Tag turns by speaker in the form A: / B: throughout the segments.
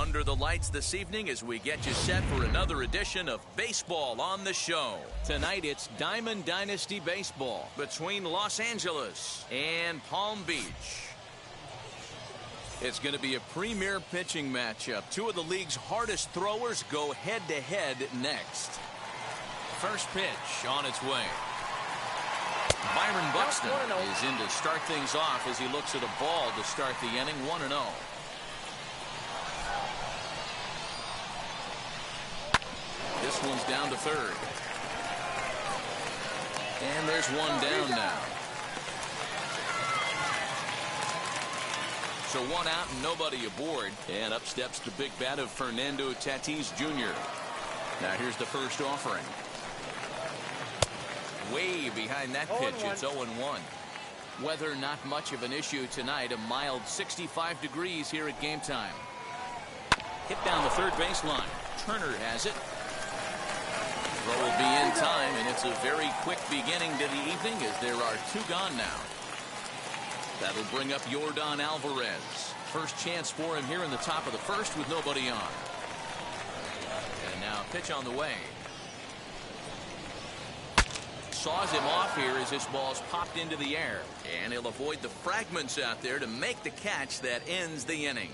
A: under the lights this evening as we get you set for another edition of Baseball on the Show. Tonight it's Diamond Dynasty Baseball between Los Angeles and Palm Beach. It's going to be a premier pitching matchup. Two of the league's hardest throwers go head-to-head next. First pitch on its way. Byron Buxton is in to start things off as he looks at a ball to start the inning. 1-0. This one's down to third. And there's one down now. So one out and nobody aboard. And up steps the big bat of Fernando Tatis Jr. Now here's the first offering. Way behind that pitch. It's 0-1. Weather not much of an issue tonight. A mild 65 degrees here at game time. Hit down the third baseline. Turner has it. Throw will be in time, and it's a very quick beginning to the evening as there are two gone now. That'll bring up Yordan Alvarez. First chance for him here in the top of the first with nobody on. And now pitch on the way. Saws him off here as this ball's popped into the air. And he'll avoid the fragments out there to make the catch that ends the inning.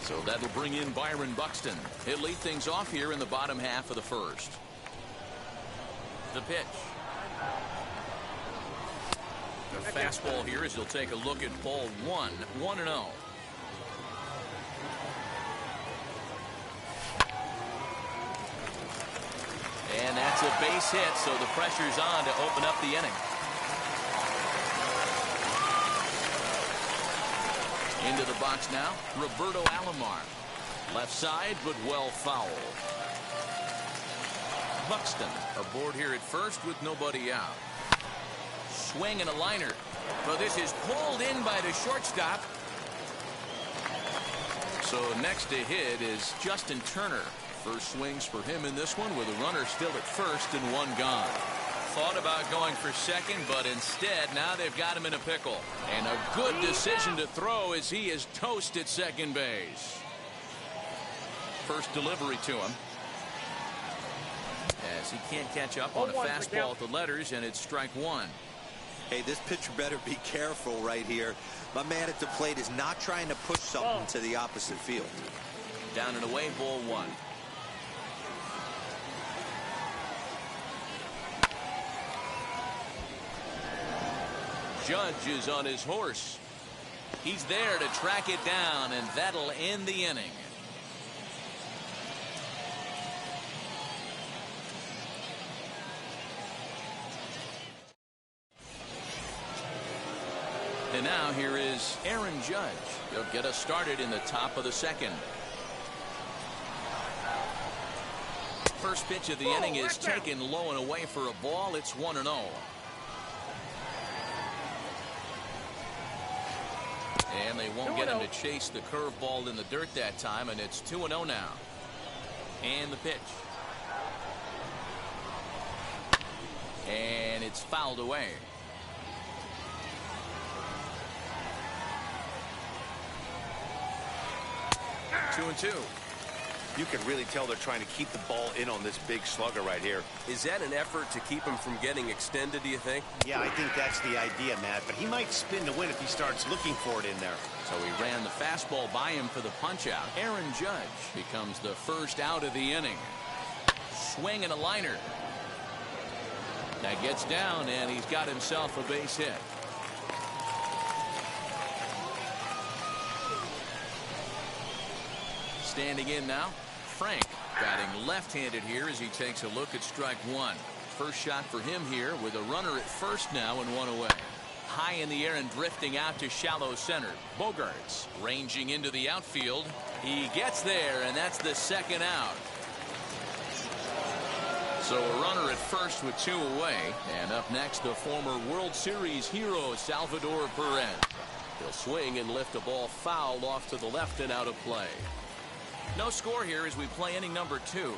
A: So that'll bring in Byron Buxton. He'll lead things off here in the bottom half of the first. The pitch. The fastball here as he'll take a look at ball one. 1-0. And that's a base hit, so the pressure's on to open up the inning. Into the box now, Roberto Alamar. Left side, but well fouled. Buxton aboard here at first with nobody out. Swing and a liner. But this is pulled in by the shortstop. So next to hit is Justin Turner. First swings for him in this one with a runner still at first and one gone. Thought about going for second, but instead now they've got him in a pickle. And a good decision to throw as he is toast at second base. First delivery to him. As he can't catch up on a fastball at the letters, and it's strike one.
B: Hey, this pitcher better be careful right here. My man at the plate is not trying to push something to the opposite field.
A: Down and away, ball one. Judge is on his horse. He's there to track it down, and that'll end the inning. And now here is Aaron Judge. He'll get us started in the top of the second. First pitch of the inning is taken low and away for a ball. It's 1-0. And they won't get him to chase the curveball in the dirt that time, and it's 2-0 now. And the pitch. And it's fouled away. 2-2.
C: You can really tell they're trying to keep the ball in on this big slugger right here.
D: Is that an effort to keep him from getting extended, do you think?
E: Yeah, I think that's the idea, Matt. But he might spin to win if he starts looking for it in there.
A: So he ran the fastball by him for the punch-out. Aaron Judge becomes the first out of the inning. Swing and a liner. That gets down, and he's got himself a base hit. Standing in now, Frank, batting left-handed here as he takes a look at strike one. First shot for him here with a runner at first now and one away. High in the air and drifting out to shallow center. Bogarts ranging into the outfield. He gets there, and that's the second out. So a runner at first with two away. And up next, the former World Series hero, Salvador Perez. He'll swing and lift a ball foul off to the left and out of play. No score here as we play inning number 2.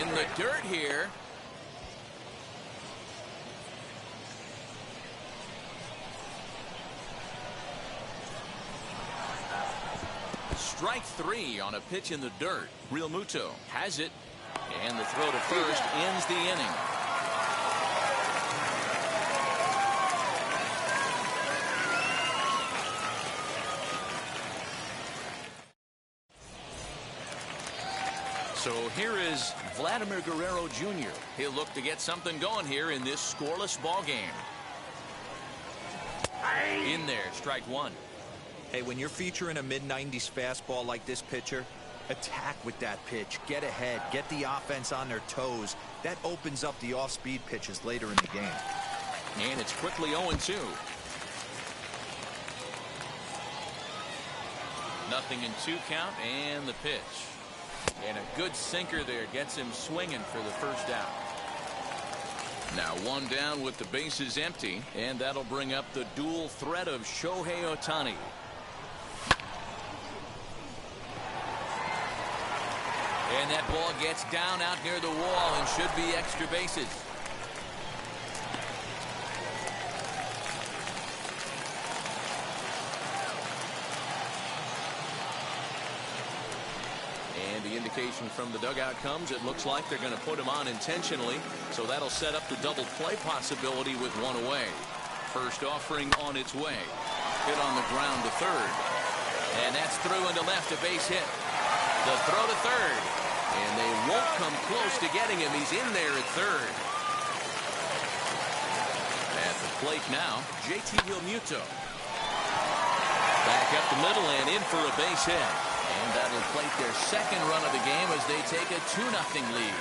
A: In the dirt here. Strike 3 on a pitch in the dirt. Real Muto has it, and the throw to first ends the inning. So here is Vladimir Guerrero Jr. He'll look to get something going here in this scoreless ball game. In there, strike 1.
B: Hey, when you're featuring a mid-90s fastball like this pitcher, attack with that pitch. Get ahead. Get the offense on their toes. That opens up the off-speed pitches later in the game.
A: And it's quickly 0-2. Nothing in 2 count, and the pitch. And a good sinker there gets him swinging for the first out. Now 1 down with the bases empty, and that'll bring up the dual threat of Shohei Ohtani. And that ball gets down out near the wall and should be extra bases. And the indication from the dugout comes, it looks like they're going to put him on intentionally, so that'll set up the double play possibility with 1 away. First offering on its way. Hit on the ground to third. And that's through into left, a base hit. The throw to third. And they won't come close to getting him. He's in there at third. At the plate now, JT Realmuto. Back up the middle and in for a base hit. And that'll plate their second run of the game as they take a 2-0 lead.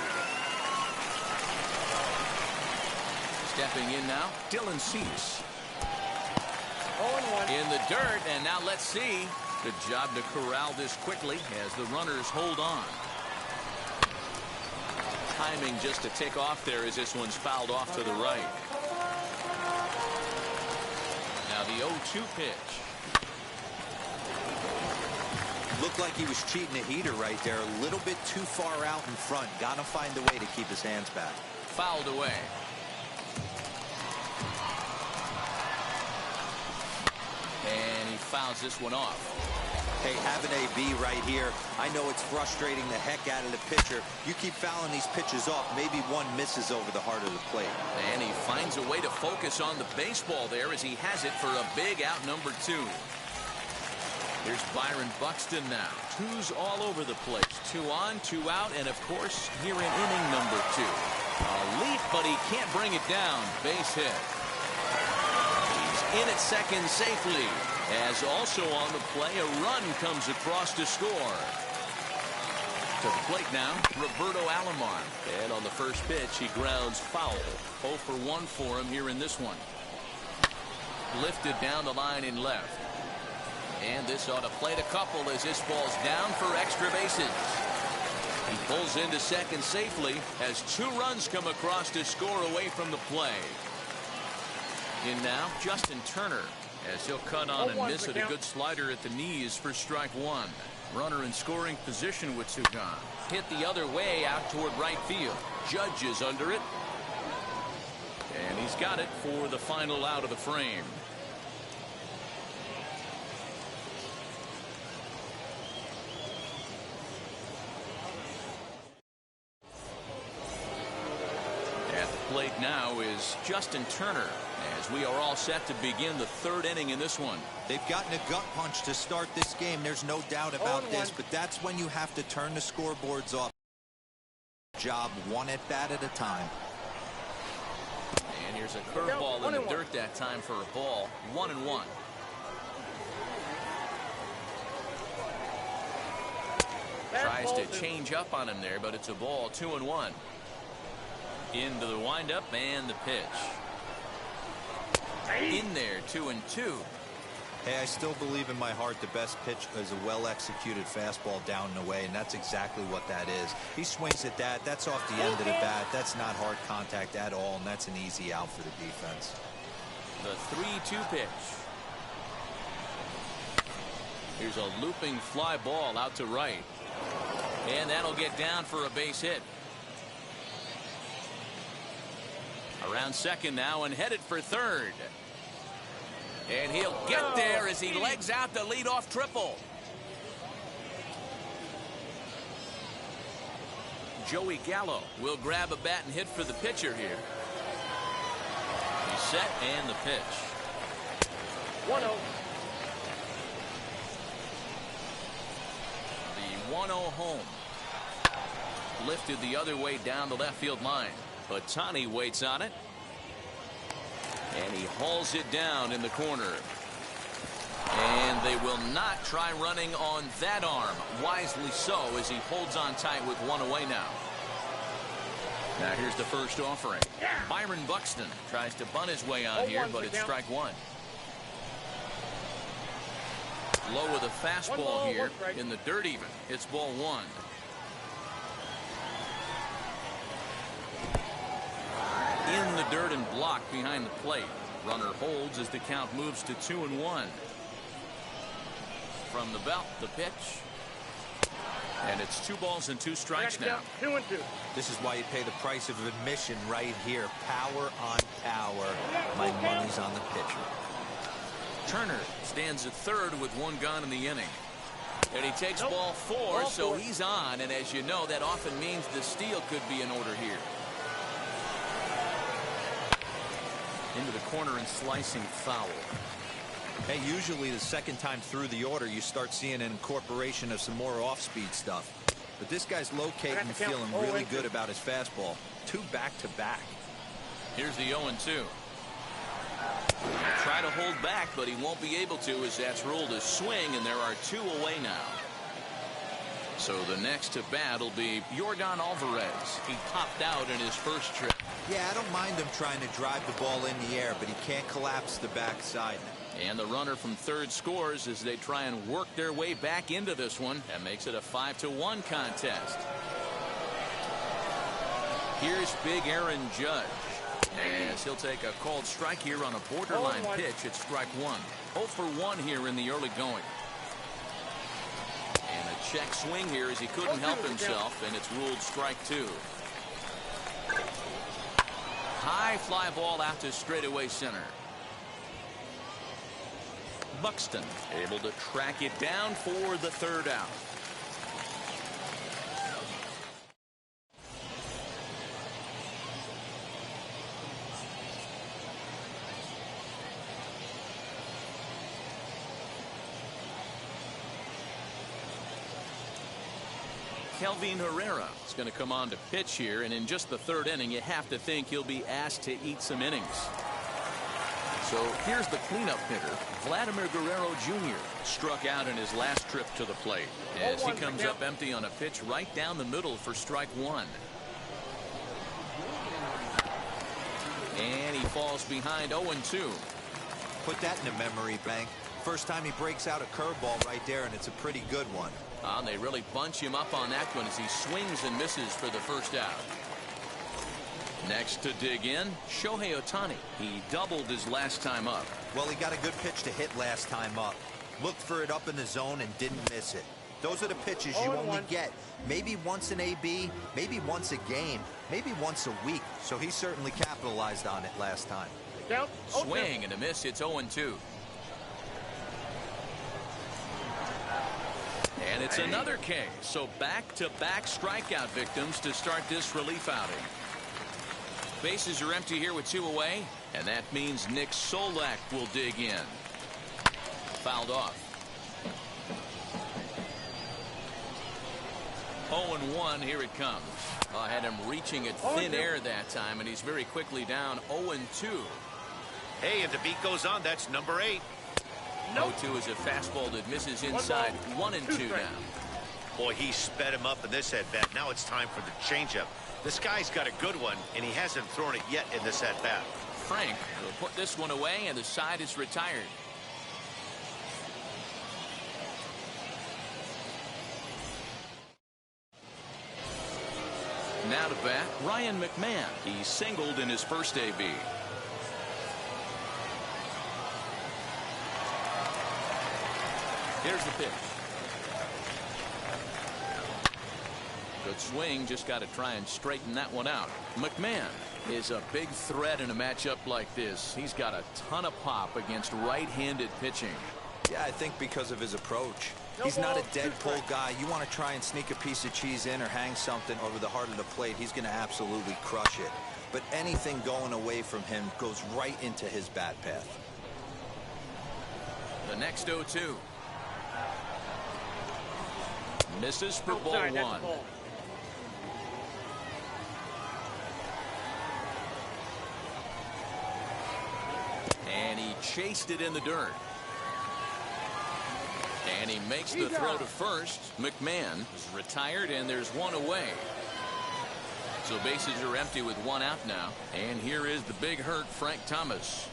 A: Stepping in now, Dylan Cease. In the dirt, and now let's see. Good job to corral this quickly as the runners hold on. Timing just to tick off there as this one's fouled off to the right. Now the 0-2 pitch.
B: Looked like he was cheating a heater right there. A little bit too far out in front. Got to find a way to keep his hands back.
A: Fouled away. And he fouls this one off.
B: Hey, have an AB right here. I know it's frustrating the heck out of the pitcher. You keep fouling these pitches off, maybe one misses over the heart of the plate.
A: And he finds a way to focus on the baseball there as he has it for a big out number 2. Here's Byron Buxton now. 2's all over the place. 2 on, 2 out, and of course, here in inning number 2. A leap, but he can't bring it down. Base hit. He's in at second safely. As also on the play, a run comes across to score. To the plate now, Roberto Alamar. And on the first pitch, he grounds foul. 0 for 1 for him here in this one. Lifted down the line in left. And this ought to plate a couple as this ball's down for extra bases. He pulls into second safely as 2 runs come across to score away from the play. In now, Justin Turner, as he'll cut on and miss it. A good slider at the knees for strike 1. Runner in scoring position with 2 gone. Hit the other way out toward right field. Judge is under it. And he's got it for the final out of the frame. At the plate now is Justin Turner, as we are all set to begin the 3rd inning in this one.
B: They've gotten a gut punch to start this game. There's no doubt about this, but that's when you have to turn the scoreboards off. Job 1 at bat at a time.
A: And here's a curveball in the dirt that time for a ball. 1-1. Tries to change up on him there, but it's a ball. 2-1. Into the windup and the pitch. In there, 2-2.
B: Hey, I still believe in my heart the best pitch is a well-executed fastball down and away, and that's exactly what that is. He swings at that. That's off the end of the bat. That's not hard contact at all, and that's an easy out for the defense.
A: The 3-2 pitch. Here's a looping fly ball out to right. And that'll get down for a base hit. Around second now and headed for third. And he'll get there as he legs out the leadoff triple. Joey Gallo will grab a bat and hit for the pitcher here. He's set and the pitch.
F: 1-0.
A: The 1-0 home. Lifted the other way down the left field line. But Tani waits on it. And he hauls it down in the corner. And they will not try running on that arm. Wisely so, as he holds on tight with one away now. Now here's the first offering. Byron Buxton tries to bunt his way on here, but it's strike one. Low with a fastball here in the dirt even. It's ball one. In the dirt and blocked behind the plate. Runner holds as the count moves to 2-1. From the belt, the pitch. And it's 2 balls and 2 strikes now.
F: 2-2.
B: This is why you pay the price of admission right here. Power on power. My money's on the pitcher.
A: Turner stands at third with 1 gone in the inning. And he takes ball 4, so he's on. And as you know, that often means the steal could be in order here. Into the corner and slicing foul.
B: Hey, usually the second time through the order, you start seeing an incorporation of some more off-speed stuff. But this guy's locating and feeling really good about his fastball. 2 back-to-back.
A: Here's the 0-2. Try to hold back, but he won't be able to, as that's ruled a swing, and there are 2 away now. So the next to bat will be Yordan Alvarez. He popped out in his first trip.
B: Yeah, I don't mind him trying to drive the ball in the air, but he can't collapse the backside.
A: And the runner from third scores as they try and work their way back into this one. That makes it a 5-1 contest. Here's big Aaron Judge, as he'll take a called strike here on a borderline pitch at strike 1. 0 for 1 here in the early going. And a check swing here as he couldn't help himself, and it's ruled strike 2. High fly ball out to straightaway center. Buxton able to track it down for the third out. Kelvin Herrera is going to come on to pitch here, and in just the 3rd inning, you have to think he'll be asked to eat some innings. So here's the cleanup hitter, Vladimir Guerrero Jr. struck out in his last trip to the plate as he comes up empty on a pitch right down the middle for strike 1. And he falls behind 0-2.
B: Put that in a memory bank. First time he breaks out a curveball right there, and it's a pretty good one.
A: And they really bunch him up on that one as he swings and misses for the first out. Next to dig in, Shohei Ohtani. He doubled his last time up.
B: Well, he got a good pitch to hit last time up. Looked for it up in the zone and didn't miss it. Those are the pitches you only get maybe once an AB, maybe once a game, maybe once a week. So he certainly capitalized on it last time.
A: Swing and a miss. It's 0-2. And it's another K. So back-to-back strikeout victims to start this relief outing. Bases are empty here with 2 away, and that means Nick Solak will dig in. Fouled off. 0-1, here it comes. I had him reaching at thin air that time, and he's very quickly down 0-2.
E: Hey, and the beat goes on. That's number 8.
A: 0-2 is a fastball that misses inside. 1-2 now.
E: Boy, he sped him up in this at-bat. Now it's time for the changeup. This guy's got a good one, and he hasn't thrown it yet in this at-bat.
A: Frank will put this one away, and the side is retired. Now to bat, Ryan McMahon. He singled in his first AB. Here's the pitch. Good swing, just got to try and straighten that one out. McMahon is a big threat in a matchup like this. He's got a ton of pop against right-handed pitching.
B: Yeah, I think because of his approach. He's not a dead pull guy. You want to try and sneak a piece of cheese in or hang something over the heart of the plate, he's going to absolutely crush it. But anything going away from him goes right into his bat path.
A: The next 0-2. Misses for ball one. And he chased it in the dirt. And he makes the throw to first. Mcmahon is retired, and there's one away. So bases are empty with one out now. And here is the big hurt, Frank Thomas.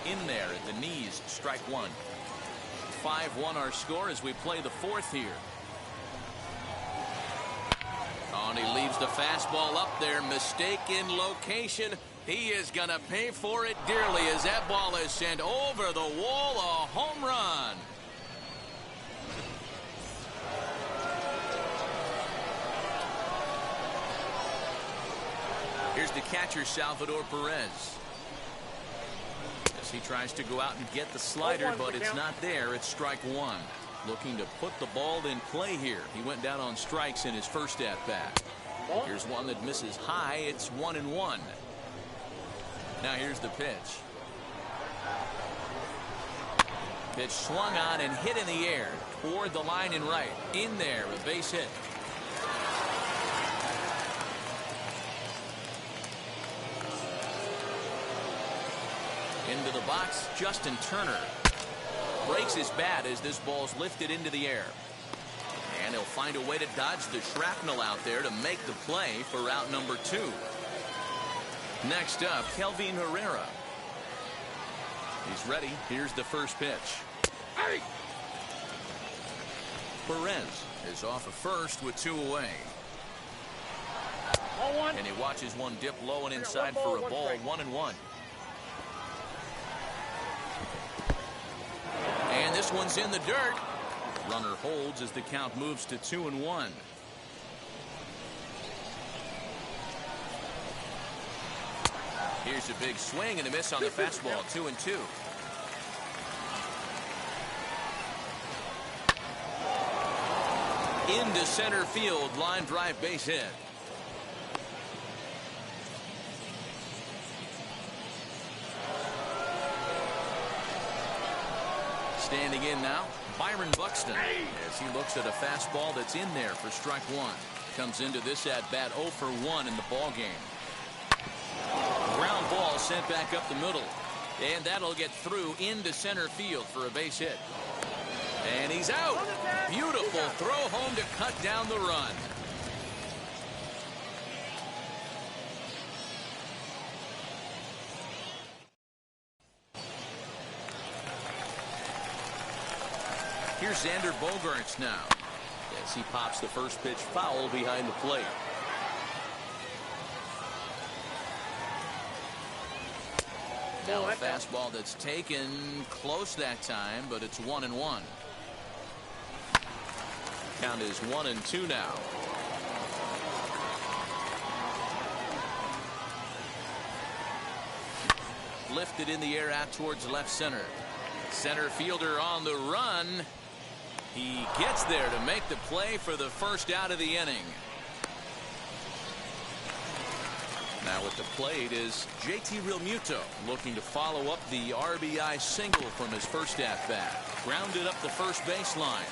A: In there at the knees, strike one. 5-1 our score as we play the fourth here. Oh, and he leaves the fastball up there. Mistake in location. He is going to pay for it dearly as that ball is sent over the wall. A home run. Here's the catcher, Salvador Perez. As he tries to go out and get the slider, but it's not there. It's strike one. Looking to put the ball in play here. He went down on strikes in his first at-bat. Here's one that misses high. It's 1-1. Now here's the pitch. Pitch swung on and hit in the air toward the line and right. In there, a base hit. Into the box, Justin Turner breaks his bat as this ball's lifted into the air. And he'll find a way to dodge the shrapnel out there to make the play for out number 2. Next up, Kelvin Herrera. He's ready. Here's the first pitch. Hey! Perez is off of first with 2 away. And he watches one dip low and inside for a ball. 1-1. And this one's in the dirt. Runner holds as the count moves to 2-1. Here's a big swing and a miss on the fastball. 2-2. Into center field, line drive, base hit. Standing in now, Byron Buxton, as he looks at a fastball that's in there for strike one. Comes into this at bat 0 for 1 in the ball game. Ground ball sent back up the middle, and that'll get through into center field for a base hit. And he's out. Beautiful throw home to cut down the run. Here's Xander Bogaerts now as he pops the first pitch foul behind the plate. Now a fastball that's taken close that time, but it's 1-1. Count is 1-2 now. Lifted in the air out towards left center. Center fielder on the run. He gets there to make the play for the first out of the inning. Now at the plate is JT Realmuto, looking to follow up the RBI single from his first at bat. Grounded up the first baseline.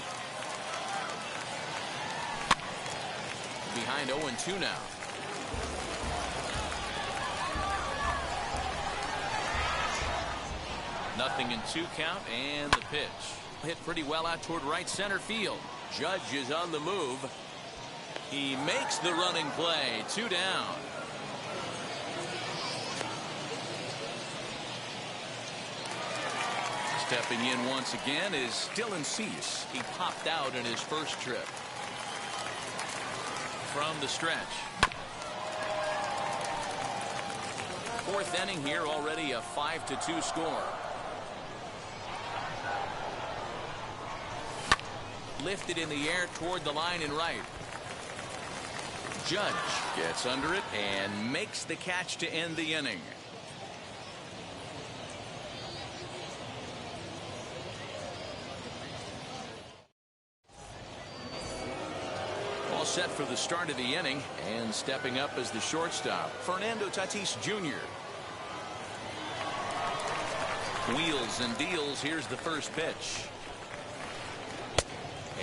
A: Behind 0-2 now. Nothing in 2 count, and the pitch. Hit pretty well out toward right center field. Judge is on the move. He makes the running play. 2 down. Stepping in once again is Dylan Cease. He popped out in his first trip. From the stretch. 4th inning here, already a 5-2 score. Lifted in the air toward the line and right. Judge gets under it and makes the catch to end the inning. set for the start of the inning, and stepping up as the shortstop, Fernando Tatis Jr. Wheels and deals. Here's the first pitch.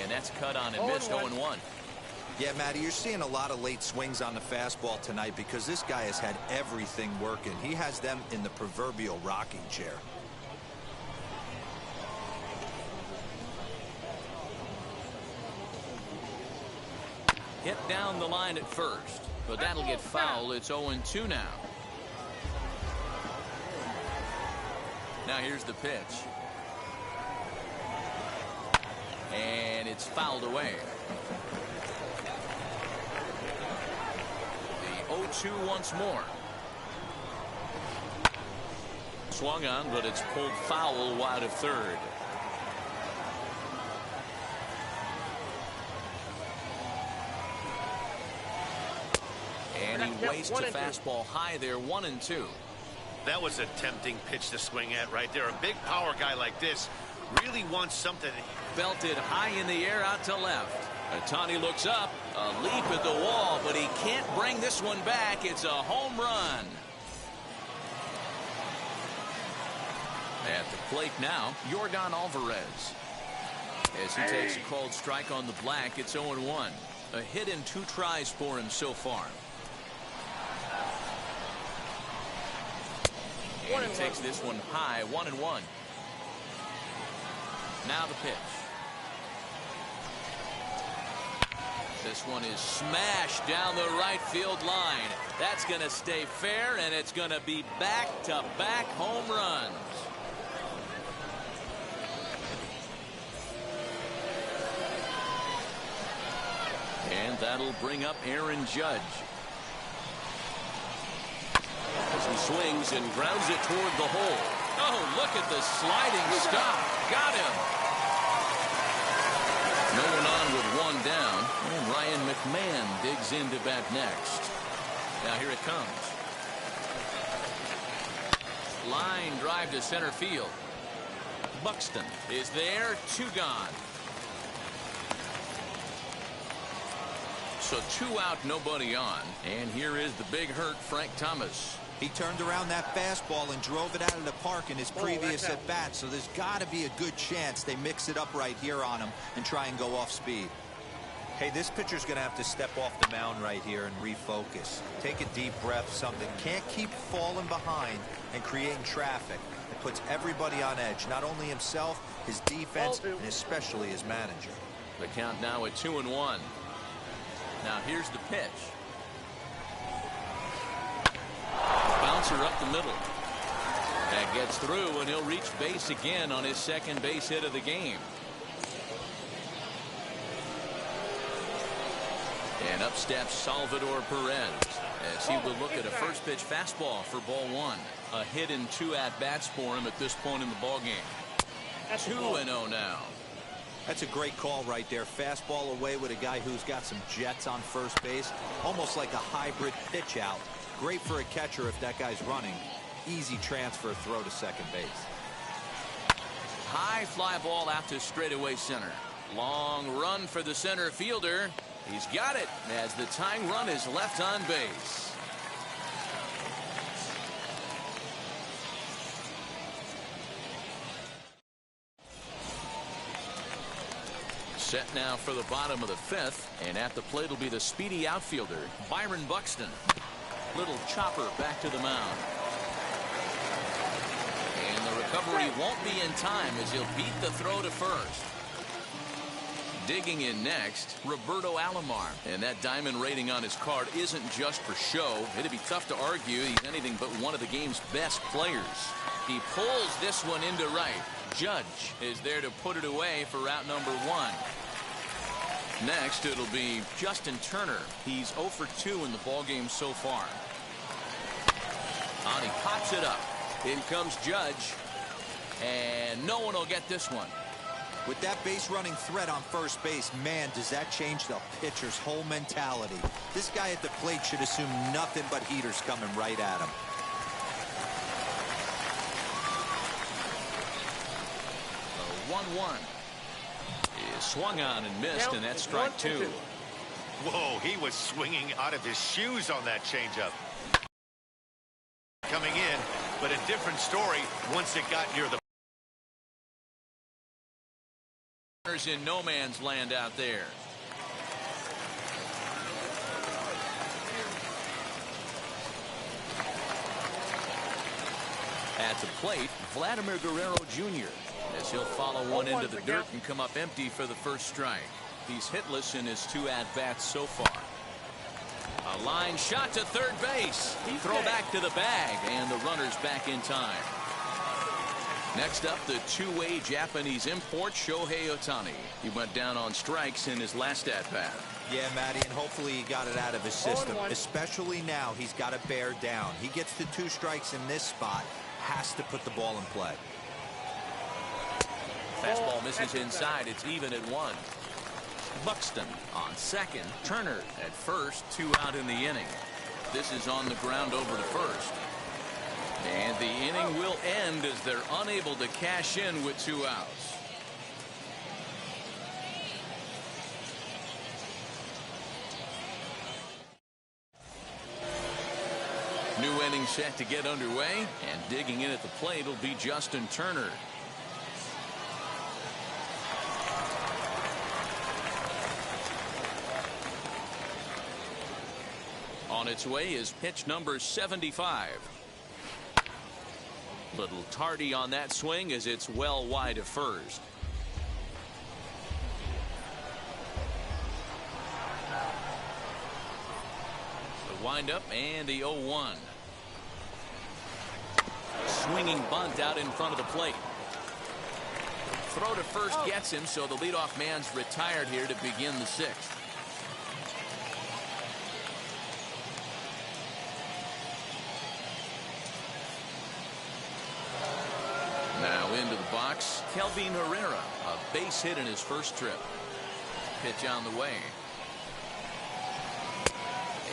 A: And that's cut on and missed. 0-1.
B: Yeah, Matty, you're seeing a lot of late swings on the fastball tonight because this guy has had everything working. He has them in the proverbial rocking chair.
A: Hit down the line at first, but that'll get foul. It's 0-2 now. Now here's the pitch. And it's fouled away. The 0-2 once more. Swung on, but it's pulled foul wide of third. And he wastes a fastball high there. 1-2.
E: That was a tempting pitch to swing at right there. A big power guy like this really wants something.
A: Belted high in the air out to left. Ohtani looks up. A leap at the wall, but he can't bring this one back. It's a home run. At the plate now, Yordan Alvarez. As he takes a called strike on the black, it's 0-1. A hit in 2 tries for him so far. And he takes this one high. 1-1. Now the pitch. This one is smashed down the right field line. That's going to stay fair, and it's going to be back-to-back home runs. And that'll bring up Aaron Judge. As he swings and grounds it toward the hole. Oh, look at the sliding stop. Got him. No one on with one down. And Ryan Mcmahon digs in to bat next. Now here it comes. Line drive to center field. Buxton is there. 2 gone. So 2 out, nobody on. And here is the big hurt, Frank Thomas.
B: He turned around that fastball and drove it out of the park in his previous at bat, so there's got to be a good chance they mix it up right here on him and try and go off speed. Hey, this pitcher's going to have to step off the mound right here and refocus. Take a deep breath, something. Can't keep falling behind and creating traffic. It puts everybody on edge, not only himself, his defense, and especially his manager.
A: The count now at 2-1. Now here's the pitch. Bouncer up the middle. That gets through, and he'll reach base again on his second base hit of the game. And up steps Salvador Perez as he will look at a first pitch fastball for ball 1. A hit in 2 at-bats for him at this point in the ball game. 2-0 now.
B: That's a great call right there. Fastball away with a guy who's got some jets on first base. Almost like a hybrid pitch out. Great for a catcher if that guy's running. Easy transfer throw to second base.
A: High fly ball out to straightaway center. Long run for the center fielder. He's got it as the tying run is left on base. Set now for the bottom of the 5th, and at the plate will be the speedy outfielder, Byron Buxton. Little chopper back to the mound. And the recovery won't be in time as he'll beat the throw to first. Digging in next, Roberto Alamar. And that diamond rating on his card isn't just for show. It'd be tough to argue he's anything but one of the game's best players. He pulls this one into right. Judge is there to put it away for route number 1. Next, it'll be Justin Turner. He's 0 for 2 in the ballgame so far. And he pops it up. In comes Judge. And no one will get this one.
B: With that base running threat on first base, man, does that change the pitcher's whole mentality. This guy at the plate should assume nothing but heaters coming right at him. A 1-1 is swung on and missed, and that's strike 2.
E: Whoa, he was swinging out of his shoes on that changeup. Coming in, but a different story once it got near the...
A: In no man's land out there. At the plate, Vladimir Guerrero Jr. as he'll follow one into the dirt and come up empty for the first strike. He's hitless in his 2 at-bats so far. A line shot to third base. Throw back to the bag, and the runner's back in time. Next up, the two-way Japanese import Shohei Ohtani. He went down on strikes in his last at-bat.
B: Yeah, Matty, and hopefully he got it out of his system. Especially now, he's got to bear down. He gets the 2 strikes in this spot, has to put the ball in play.
A: Fastball misses inside. It's even at 1. Buxton on second. Turner at first. 2 out in the inning. This is on the ground over to first. And the inning will end as they're unable to cash in with 2 outs. New inning set to get underway, and digging in at the plate will be Justin Turner. On its way is pitch number 75. Little tardy on that swing as it's well wide of first. The windup and the 0-1. Swinging bunt out in front of the plate. Throw to first gets him, so the leadoff man's retired here to begin the 6th. Now into the box, Kelvin Herrera, a base hit in his first trip. Pitch on the way.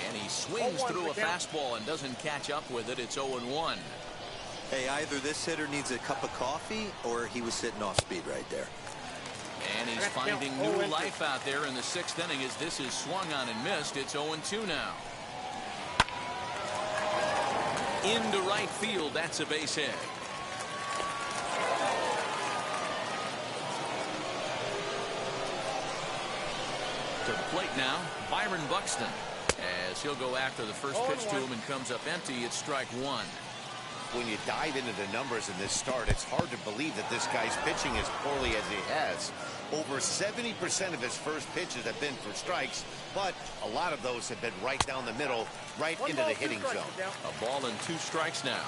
A: And he swings through a fastball and doesn't catch up with it. It's 0-1.
B: Hey, either this hitter needs a cup of coffee or he was sitting off speed right there.
A: And he's finding new life out there in the 6th inning as this is swung on and missed. It's 0-2 now. Into right field. That's a base hit. To the plate now, Byron Buxton, as he'll go after the first pitch to him and comes up empty. It's strike 1.
C: When you dive into the numbers in this start, it's hard to believe that this guy's pitching as poorly as he has. Over 70% of his first pitches have been for strikes, but a lot of those have been right down the middle, right into the hitting zone.
A: A ball and 2 strikes now.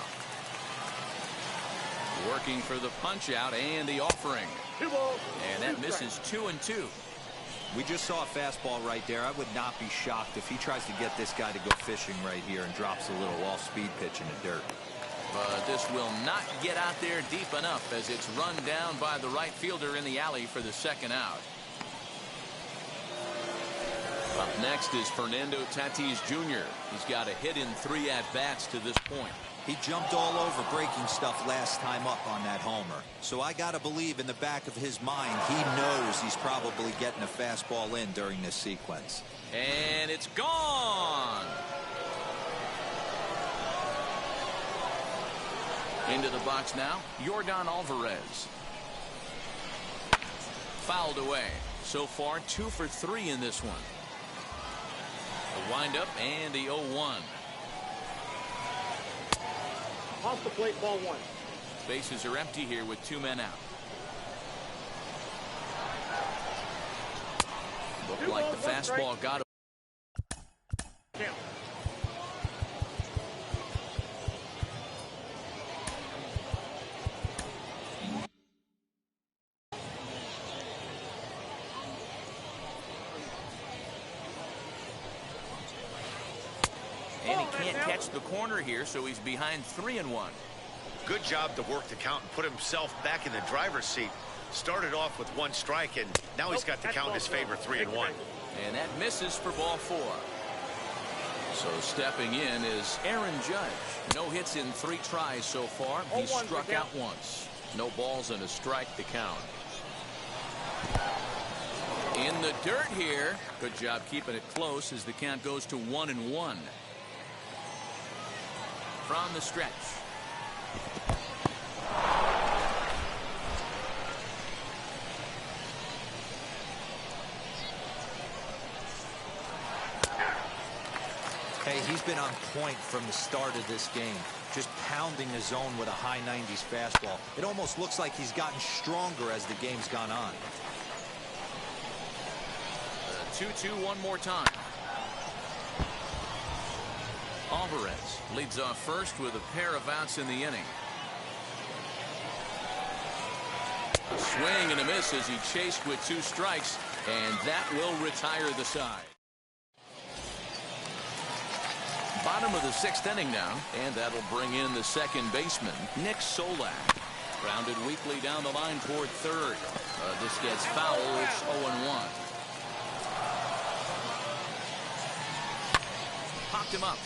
A: Working for the punch out and the offering. And that misses 2-2.
B: We just saw a fastball right there. I would not be shocked if he tries to get this guy to go fishing right here and drops a little off-speed pitch in the dirt.
A: But this will not get out there deep enough as it's run down by the right fielder in the alley for the 2nd out. Up next is Fernando Tatis Jr. He's got a hit in 3 at-bats to this point.
B: He jumped all over breaking stuff last time up on that homer. So I got to believe in the back of his mind he knows he's probably getting a fastball in during this sequence.
A: And it's gone. Into the box now, Yordan Alvarez. Fouled away. So far 2 for 3 in this one. The windup and the 0-1.
F: Off the plate, ball 1.
A: Bases are empty here with 2 men out. Looked like the fastball got him. And he can't catch the corner here, so he's behind 3-1.
E: Good job to work the count and put himself back in the driver's seat. Started off with 1 strike, and now he's got the count in his favor, 3-1.
A: And that misses for ball 4. So stepping in is Aaron Judge. No hits in 3 tries so far. He struck out once. No balls and a strike to count. In the dirt here. Good job keeping it close as the count goes to 1-1. From the stretch.
B: Hey, he's been on point from the start of this game. Just pounding the zone with a high 90s fastball. It almost looks like he's gotten stronger as the game's gone on.
A: 2-2 one more time. Alvarez leads off first with a pair of outs in the inning. A swing and a miss as he chased with 2 strikes, and that will retire the side. Bottom of the 6th inning now, and that'll bring in the second baseman, Nick Solak. Grounded weakly down the line toward third. This gets foul. It's 0-1. Popped him up.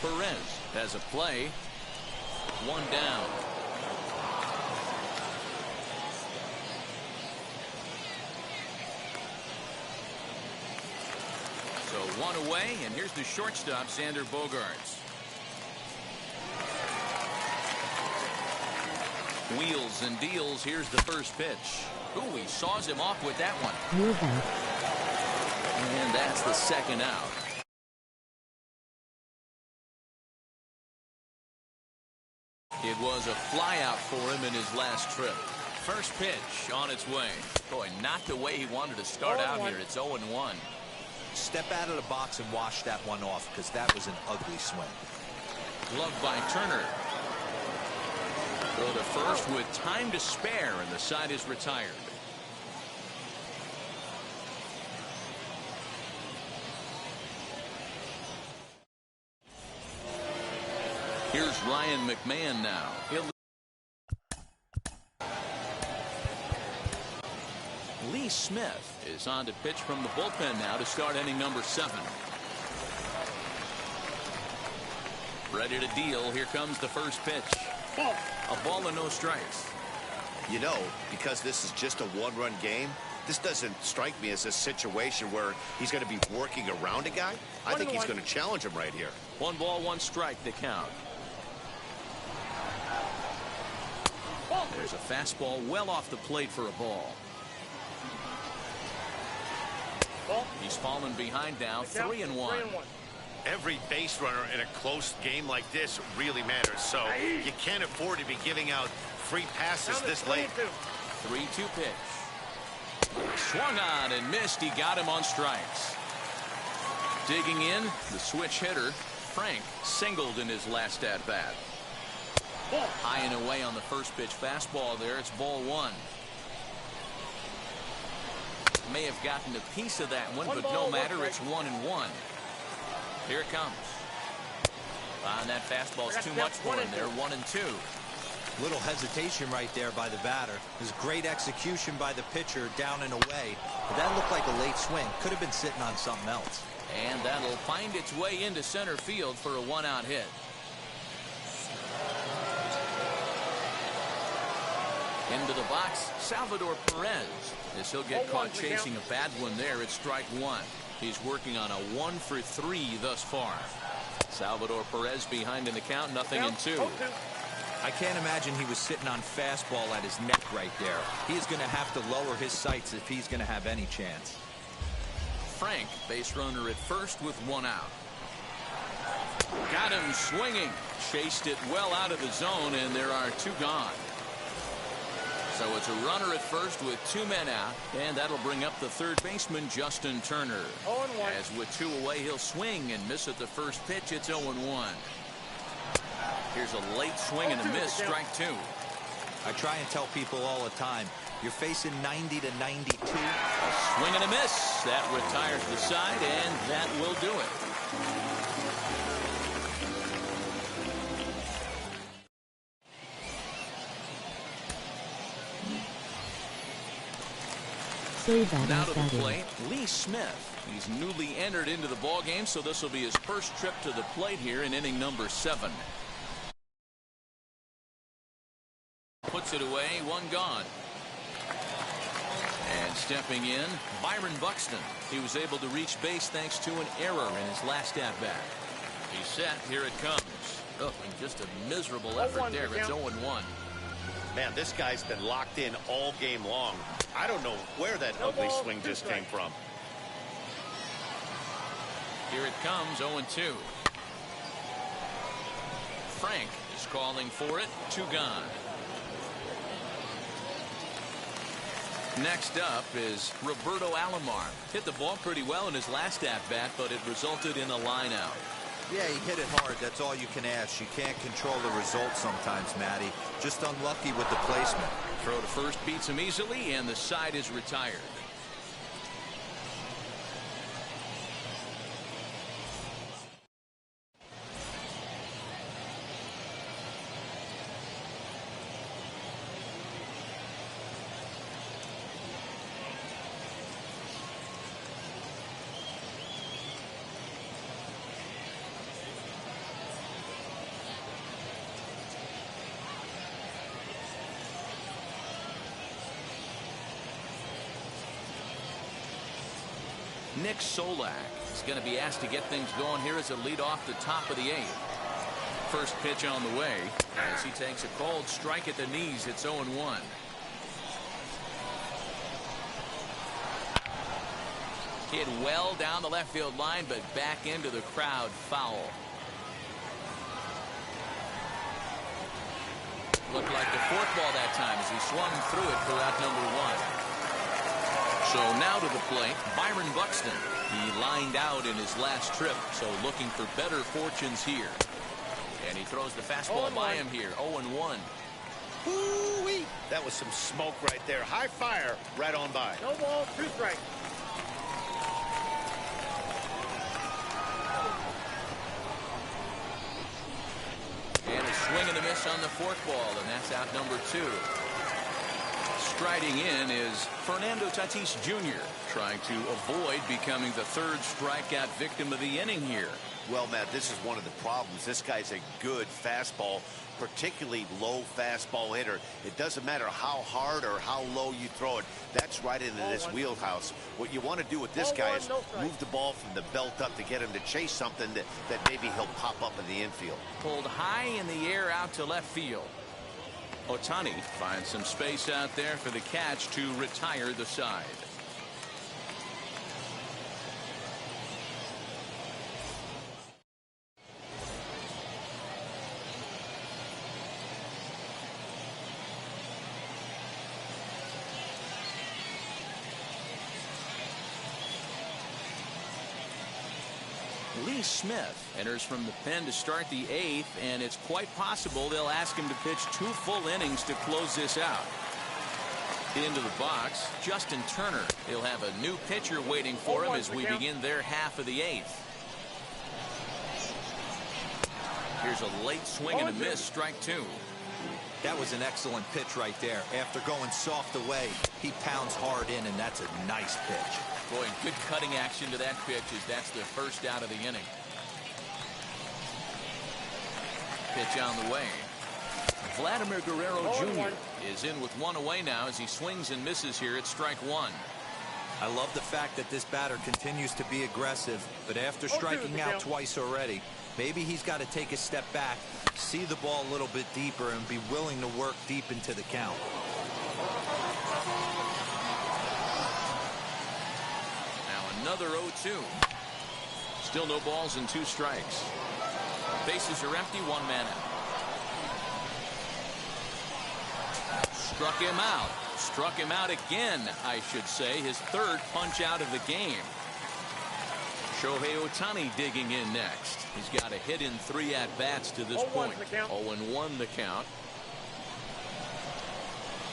A: Perez has a play. 1 down. So 1 away, and here's the shortstop, Xander Bogaerts. Wheels and deals. Here's the first pitch. Ooh, he saws him off with that one. And that's the second out. It was a flyout for him in his last trip. First pitch on its way. Boy, not the way he wanted to start out here. It's 0-1.
B: Step out of the box and wash that one off, because that was an ugly swing.
A: Gloved by Turner. Throw to first with time to spare, and the side is retired. Here's Ryan McMahon now. Lee Smith is on to pitch from the bullpen now to start inning number 7. Ready to deal. Here comes the first pitch. A ball and no strikes.
C: You know, because this is just a 1-run game, this doesn't strike me as a situation where he's going to be working around a guy. I think he's going to challenge him right here.
A: 1 ball, 1 strike, the count. There's a fastball well off the plate for a ball. He's fallen behind now, 3-1.
E: Every base runner in a close game like this really matters, so you can't afford to be giving out free passes this late.
A: 3-2 pitch. Swung on and missed. He got him on strikes. Digging in, the switch hitter, Frank, singled in his last at-bat. High and away on the first pitch fastball there. It's ball 1. May have gotten a piece of that one, but no matter, it's 1-1. Here it comes. And that fastball's too much for him there. 1-2.
B: Little hesitation right there by the batter. There's great execution by the pitcher down and away. But that looked like a late swing. Could have been sitting on something else.
A: And that'll find its way into center field for a 1-out hit. Into the box, Salvador Perez. As he'll get caught chasing a bad one there, it's strike 1. He's working on a 1 for 3 thus far. Salvador Perez behind in the count, 0-2.
B: I can't imagine he was sitting on fastball at his neck right there. He is going to have to lower his sights if he's going to have any chance.
A: Frank, base runner at first with 1 out. Got him swinging. Chased it well out of the zone, and there are 2 gone. So it's a runner at first with 2 men out, and that'll bring up the third baseman, Justin Turner.
F: 0-1.
A: As with 2 away, he'll swing and miss at the first pitch. It's 0-1. Here's a late swing and a miss, strike 2.
B: I try and tell people all the time, you're facing 90 to 92.
A: A swing and a miss. That retires the side, and that will do it. Now to the plate, Lee Smith. He's newly entered into the ball game, so this will be his first trip to the plate here in inning number 7. Puts it away, 1 gone. And stepping in, Byron Buxton. He was able to reach base thanks to an error in his last at-bat. He's set. Here it comes. Oh, and just a miserable effort there. It's 0-1.
C: Man, this guy's been locked in all game long. I don't know where that ugly swing just came from.
A: Here it comes, 0-2. Frank is calling for it. 2 gone. Next up is Roberto Alamar. Hit the ball pretty well in his last at-bat, but it resulted in a line-out.
B: Yeah, he hit it hard. That's all you can ask. You can't control the result sometimes, Matty. Just unlucky with the placement.
A: Throw to first beats him easily, and the side is retired. Nick Solak is going to be asked to get things going here as a lead off the top of the 8th. First pitch on the way as he takes a cold strike at the knees. It's 0-1. Hit well down the left field line, but back into the crowd. Foul. Looked like the fourth ball that time as he swung through it for out number 1. So now to the plate, Byron Buxton. He lined out in his last trip, so looking for better fortunes here. And he throws the fastball by him here, 0-1.
C: Woo-wee. That was some smoke right there. High fire right on by.
F: No ball, 2 strikes.
A: And a swing and a miss on the fourth ball, and that's out number 2. Striding in is Fernando Tatis Jr. trying to avoid becoming the 3rd strikeout victim of the inning here.
C: Well, Matt, this is one of the problems. This guy's a good fastball, particularly low fastball hitter. It doesn't matter how hard or how low you throw it. That's right into this wheelhouse. What you want to do with this guy is move the ball from the belt up to get him to chase something that maybe he'll pop up in the infield.
A: Pulled high in the air out to left field. Ohtani finds some space out there for the catch to retire the side. Lee Smith enters from the pen to start the 8th, and it's quite possible they'll ask him to pitch 2 full innings to close this out. Into the box, Justin Turner. He'll have a new pitcher waiting for him as we begin their half of the 8th. Here's a late swing and a miss, strike 2.
B: That was an excellent pitch right there. After going soft away, he pounds hard in, and that's a nice pitch.
A: Boy, good cutting action to that pitch as that's the first out of the inning. Pitch on the way. Vladimir Guerrero Jr. is in with 1 away now as he swings and misses here at strike 1.
B: I love the fact that this batter continues to be aggressive, but after striking out twice already, maybe he's got to take a step back, see the ball a little bit deeper, and be willing to work deep into the count.
A: Another 0-2. Still no balls and 2 strikes. Bases are empty, 1 man out. Struck him out. Struck him out again, I should say. His 3rd punch out of the game. Shohei Ohtani digging in next. He's got a hit in 3 at-bats to this point. 0-1 the count.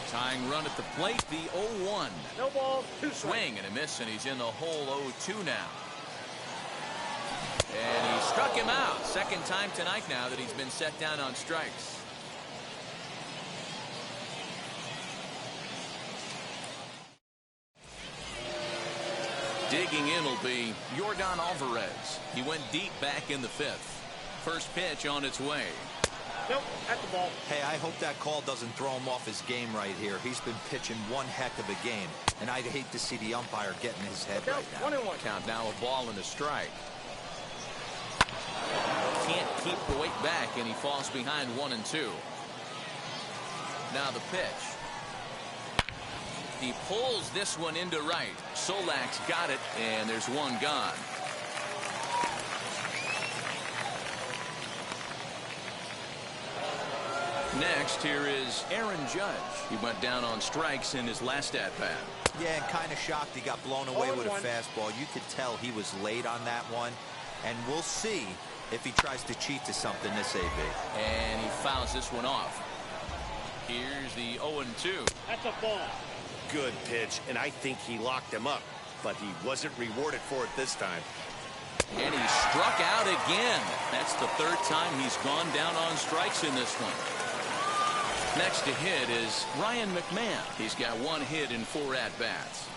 A: Tying run at the plate, the 0-1.
F: No balls, 2
A: swing and a miss, and he's in the hole 0-2 now. And he struck him out. 2nd time tonight now that he's been set down on strikes. Digging in will be Yordan Alvarez. He went deep back in the 5th. First pitch on its way.
F: Nope, that's the ball.
B: Hey, I hope that call doesn't throw him off his game right here. He's been pitching one heck of a game, and I'd hate to see the umpire getting his head right now.
F: 1-1.
A: Count now, a ball and a strike. Can't keep the weight back, and he falls behind 1-2. Now the pitch. He pulls this one into right. Solak's got it, and there's one gone. Next, here is Aaron Judge. He went down on strikes in his last at-bat.
B: Yeah, and kind of shocked he got blown away with a fastball. You could tell he was late on that one, and we'll see if he tries to cheat to something this AB.
A: And he fouls this one off. Here's the 0-2.
F: That's a ball.
C: Good pitch, and I think he locked him up, but he wasn't rewarded for it this time.
A: And he struck out again. That's the third time he's gone down on strikes in this one. Next to hit is Ryan Mcmahon. He's got one hit in 4 at-bats.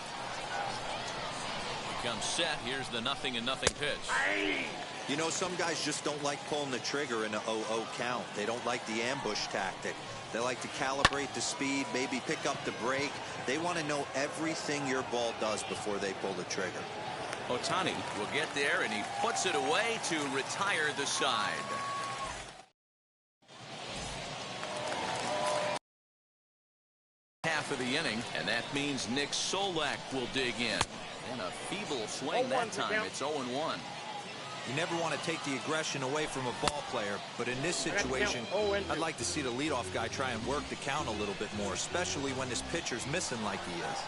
A: Comes set. Here's the 0-0 pitch.
B: You know, some guys just don't like pulling the trigger in a 0-0 count. They don't like the ambush tactic. They like to calibrate the speed, maybe pick up the brake. They want to know everything your ball does before they pull the trigger.
A: Ohtani will get there, and he puts it away to retire the side. Half of the inning, and that means Nick Solak will dig in. And a feeble swing that time. It's 0-1.
B: You never want to take the aggression away from a ball player, but in this situation, I'd like to see the leadoff guy try and work the count a little bit more, especially when his pitcher's missing like he is.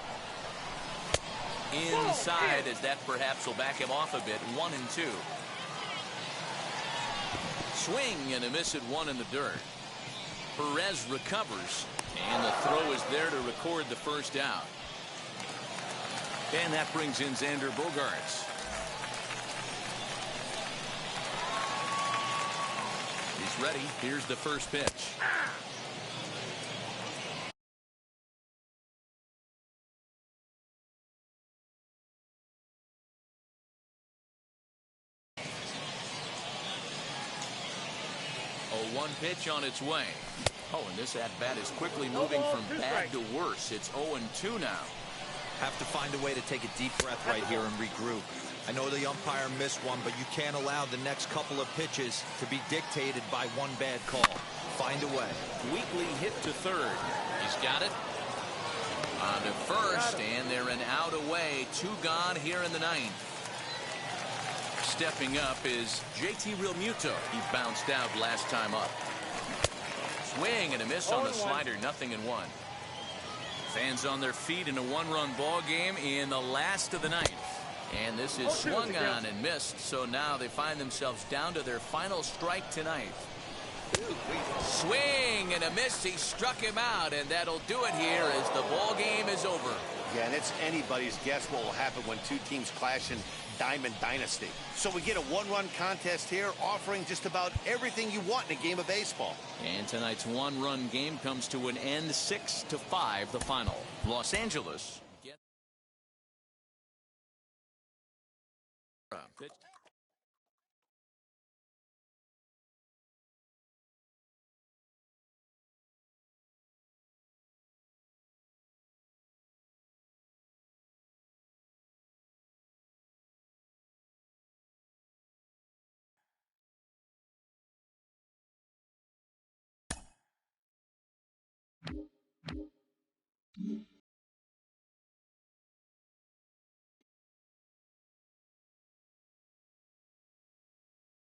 A: Inside, as that perhaps will back him off a bit. 1-2. Swing and a miss at 1 in the dirt. Perez recovers, and the throw is there to record the first out. And that brings in Xander Bogaerts. He's ready. Here's the first pitch. A 1 pitch on its way. Oh, and this at-bat is quickly moving from bad to worse. It's 0-2 now.
B: Have to find a way to take a deep breath right here and regroup. I know the umpire missed one, but you can't allow the next couple of pitches to be dictated by one bad call. Find a way.
A: Wheatley hit to third. He's got it. On to first, and they're an out away. 2 gone here in the 9th. Stepping up is JT Realmuto. He bounced out last time up. Swing and a miss on the slider. 0-1. Fans on their feet in a 1-run ball game in the last of the 9th. And this is swung on and missed, so now they find themselves down to their final strike tonight. Swing and a miss. He struck him out, and that'll do it here as the ball game is over.
C: Yeah, and it's anybody's guess what will happen when 2 teams clash in Diamond Dynasty. So we get a 1-run contest here, offering just about everything you want in a game of baseball.
A: And tonight's 1-run game comes to an end, 6-5 the final. Los Angeles